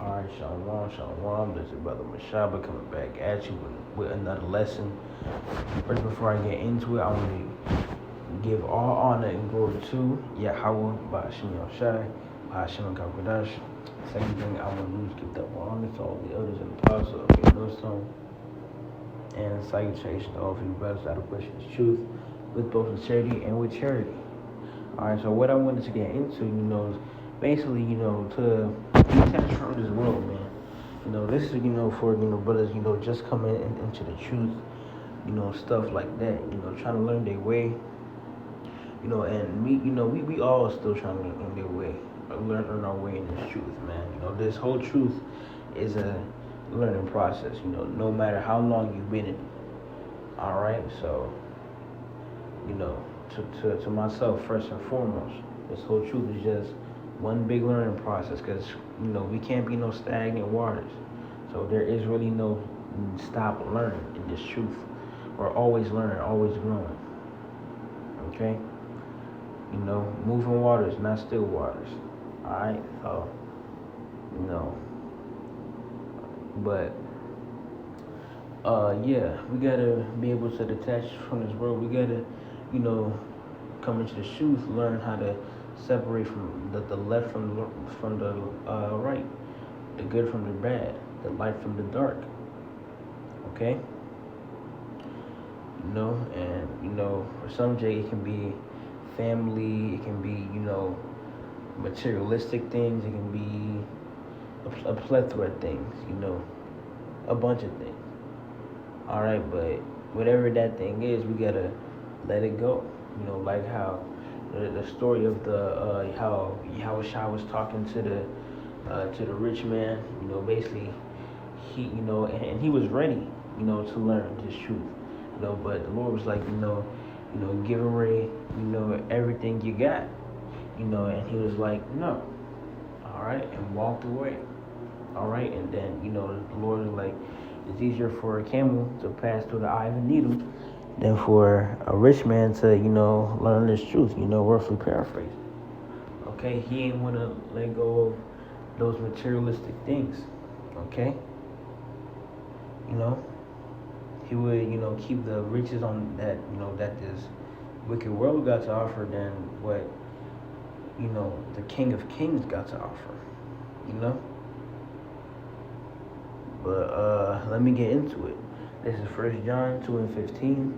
Alright, Shalom, Shalom. This is your brother Mashaba coming back at you with another lesson. First, before I get into it, I want to give all honor and glory to Yahweh, Ba'ashim Yoshai, Ba'ashim Kakodash. Second thing, I want to do is give double honor to all the elders and apostles of the Millstone, and salutation to all of you brothers out of question is truth, with both sincerity and with charity. Alright, so what I wanted to get into, is basically, to detach from this world, man. This is, for, brothers, just coming into the truth, stuff like that, trying to learn their way, and me, we all still trying to learn their way, learn our way in this truth, man. This whole truth is a learning process, no matter how long you've been in it. Alright, so, to myself, first and foremost, this whole truth is just one big learning process, because we can't be no stagnant waters. So there is really no stop learning in this truth. We're always learning, always growing. Okay, moving waters, not still waters. All right, so but yeah, we gotta be able to detach from this world. We gotta, come into the truth, learn how to separate from the left from the right, the good from the bad, the light from the dark. Okay? And for some Jay, it can be family, it can be, materialistic things, it can be a plethora of things, a bunch of things. Alright, but whatever that thing is, we gotta let it go. Like how the story of the how Yahushua was talking to the rich man. Basically he and he was ready, to learn this truth. But the Lord was like, give away, everything you got. And he was like, no. Alright, and walked away. Alright, and then, the Lord was like, it's easier for a camel to pass through the eye of a needle than for a rich man to, learn this truth, roughly paraphrase. Okay, he ain't want to let go of those materialistic things. Okay, he would, keep the riches on that, that this wicked world got to offer than what, the King of Kings got to offer. But let me get into it. This is 1 John 2:15.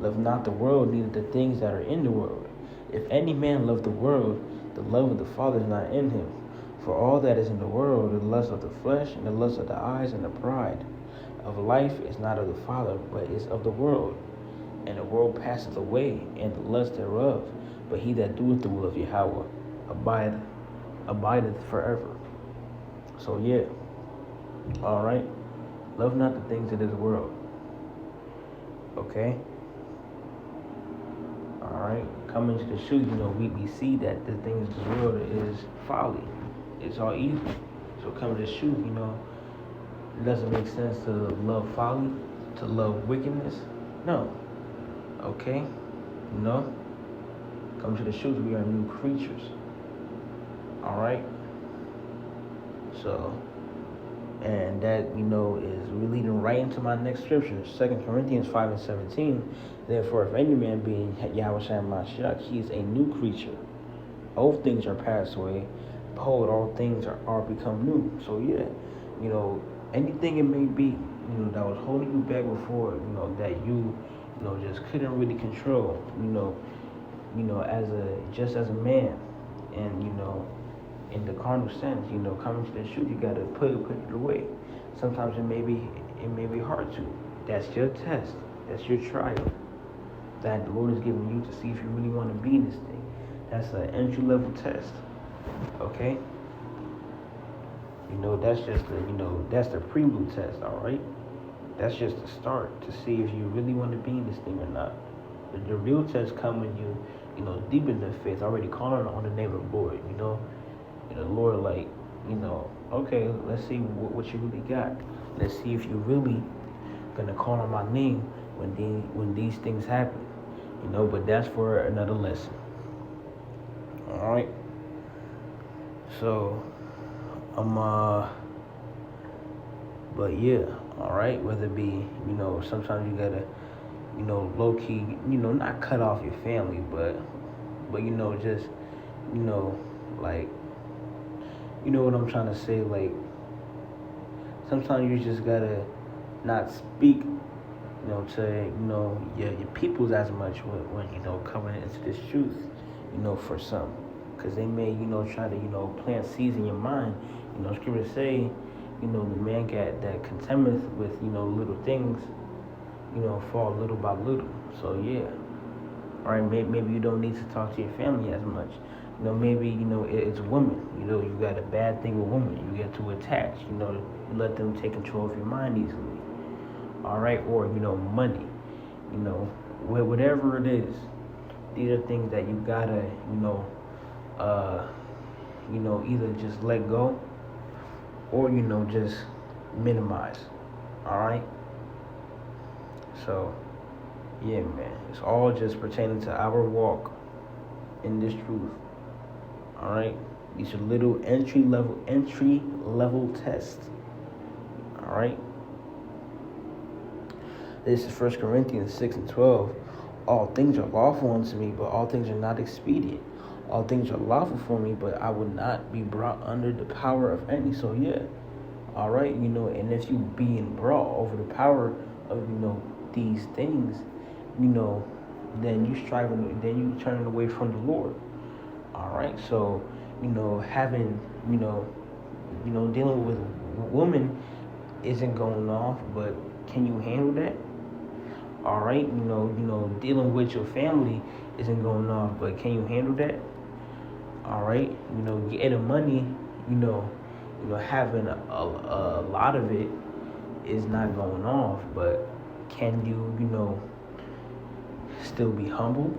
Love not the world, neither the things that are in the world. If any man love the world, the love of the Father is not in him. For all that is in the world, the lust of the flesh, and the lust of the eyes, and the pride of life is not of the Father, but is of the world. And the world passeth away, and the lust thereof. But he that doeth the will of Yahweh abideth forever. So yeah. Alright? Love not the things of this world. Okay? Alright? Coming to the truth, we see that the things of this world is folly. It's all evil. So coming to the truth, it doesn't make sense to love folly, to love wickedness. No. Okay? Coming to the truth, we are new creatures. Alright? So, and that, is leading right into my next scripture, 2 Corinthians 5:17. Therefore, if any man be Yahweh Mashiach, he is a new creature. Old things are passed away. Behold, all things are become new. So yeah, anything it may be, that was holding you back before, that you, just couldn't really control, as a man, and in the carnal sense, coming to the truth, you gotta put it away. Sometimes it may be hard to. That's your test. That's your trial. That the Lord is giving you to see if you really want to be in this thing. That's an entry level test. Okay? That's just that's the prelude test, alright? That's just the start to see if you really want to be in this thing or not. The real test comes when you, deep in the faith, already calling on the name of the Lord, And the Lord, like, okay, let's see what you really got. Let's see if you're really gonna call on my name when these things happen. But that's for another lesson. All right. So I'm But yeah, all right. Whether it be, sometimes you gotta, low key, not cut off your family, but just, you know, like, what I'm trying to say. Like, sometimes you just gotta not speak, to your peoples as much when coming into this truth, for some, because they may try to plant seeds in your mind. Scripture say, the man got that contemneth with little things, fall little by little. So yeah, all right. Maybe you don't need to talk to your family as much. Maybe it's women. You got a bad thing with women. You get too attached. You let them take control of your mind easily. All right, or money. Whatever it is, these are things that you gotta uh, either just let go or just minimize. All right. So yeah, man, it's all just pertaining to our walk in this truth. All right. These are little entry level tests. All right. This is 1 Corinthians 6:12. All things are lawful unto me, but all things are not expedient. All things are lawful for me, but I would not be brought under the power of any. So yeah, all right, and if you being brought over the power of these things, then you turning away from the Lord. All right, so having dealing with women isn't going off, but can you handle that? All right, dealing with your family isn't going off, but can you handle that? All right, getting money, having a lot of it is not going off, but can you, still be humble?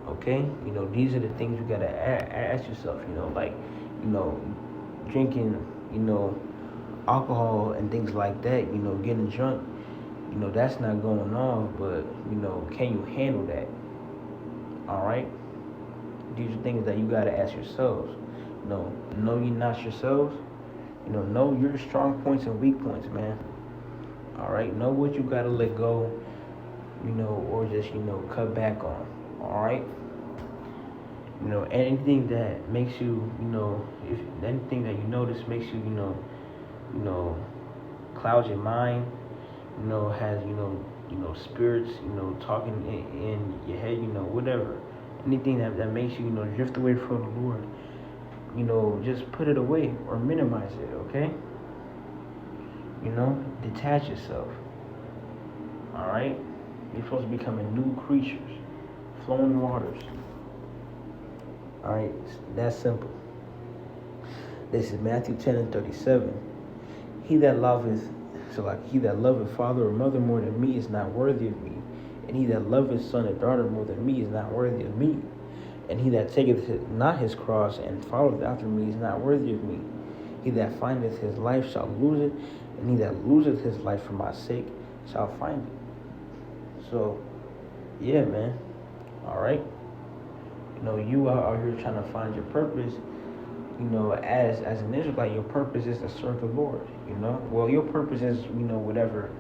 Okay, these are the things you gotta ask yourself. Like, drinking, alcohol and things like that. Getting drunk. That's not going on, but can you handle that? All right. These are things that you gotta ask yourselves. Know you're not yourselves. Know your strong points and weak points, man. All right. Know what you gotta let go. Or just cut back on. All right. Anything that makes you, if anything that you notice makes you, clouds your mind, has spirits, talking in your head, whatever, anything that makes you, drift away from the Lord, just put it away or minimize it, okay? Detach yourself. All right, you're supposed to be becoming new creatures, flowing waters. All right, that's simple. This is Matthew 10:37. He that loveth father or mother more than me is not worthy of me. And he that loveth son or daughter more than me is not worthy of me. And he that taketh not his cross and followeth after me is not worthy of me. He that findeth his life shall lose it, and he that loseth his life for my sake shall find it. So, yeah, man. All right. You are out here trying to find your purpose. As an Israelite, your purpose is to serve the Lord. Well, your purpose is whatever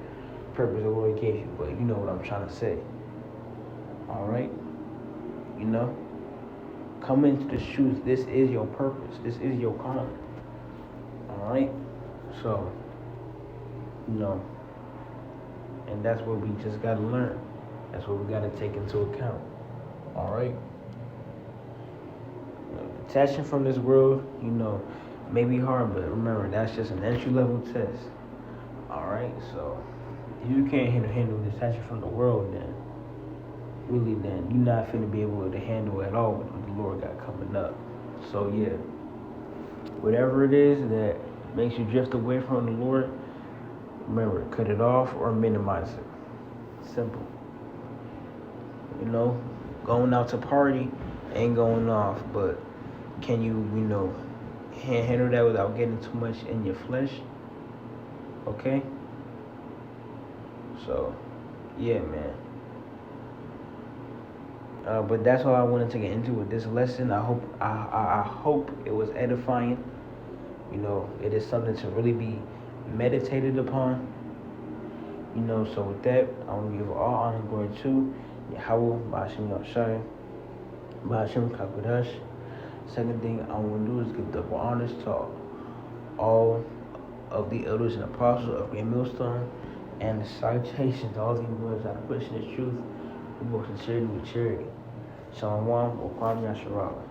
purpose the Lord gave you, but you know what I'm trying to say. All right. Come into the truth. This is your purpose. This is your calling. All right. So, and that's what we just gotta learn. That's what we gotta take into account. All right. Detaching from this world, may be hard, but remember, that's just an entry-level test. All right, so if you can't handle detaching from the world, then you're not finna be able to handle at all what the Lord got coming up. So yeah, whatever it is that makes you drift away from the Lord, remember, cut it off or minimize it. Simple. Going out to party ain't going off, but can you, handle that without getting too much in your flesh? Okay? So, yeah, man. But that's all I wanted to get into with this lesson. I hope it was edifying. It is something to really be meditated upon. So with that, I want to give all honor and glory to Yahweh, Ba'ashem Yahshai, Ba'ashem Kakodash. Second thing I want to do is give double honors to all of the elders and apostles of Great Millstone, and the salutations to all the words that are pushing the truth with both sincerity and with charity. Shalom, Wakwam Yasharala.